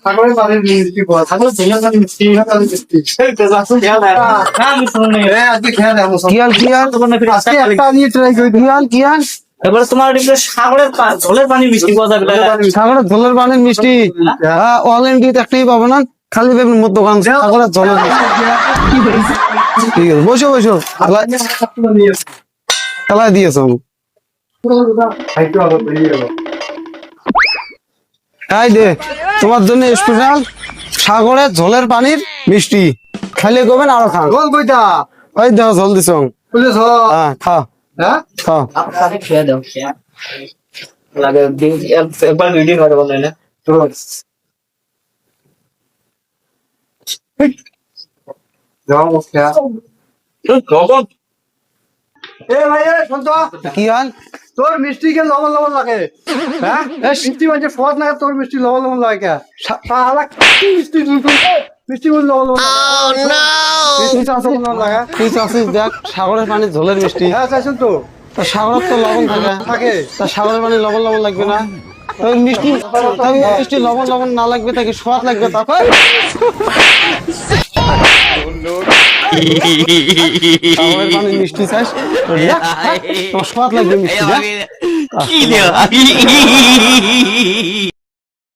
সাগরের পানির মিষ্টি পাওয়া সাগরের ঝোলের পানির মিষ্টি এবারে তোমার সাগরের ঝোলের পানির মিষ্টি পাওয়া যাবে। সাগরের ঝোলের পানির মিষ্টি অলরেডি একটাই পাবো না, খালি পাবেন মোট দোকান সাগরের ঝোলের ঠিক আছে। বসো বসো, খেলায় দিয়েছ তাই দে তোমার জন্য স্পেশাল সাগরের ঝোলের পানির মিষ্টি, খাইলে করবেন আরো খান। ওই দেখো ঝোল দিছ, হ্যাঁ খাও খাও। খেয়ে দাও, লাগে একবার ভিডিও করে বললেন না কি হাল তোর মিষ্টি কে লবণ লবণ লাগে? হ্যাঁ মিষ্টি মানে সহজ লাগে, তোর মিষ্টি লবণ লবণ লাগে মিষ্টি মিষ্টি লবণ লবণ লাগে। দেখ সাগরের পানি ঝোলের মিষ্টি, হ্যাঁ চাইছেন তো সাগরের তো লবণ থাকে তা সাগরের পানি লবণ লবণ লাগবে না? মিষ্টি মিষ্টি লবণ লবণ না লাগবে তাকে স্বাদ লাগবে। তারপর সাগরের পানি মিষ্টি চাইছ তোমার স্বাদ লাগবে মিষ্টি।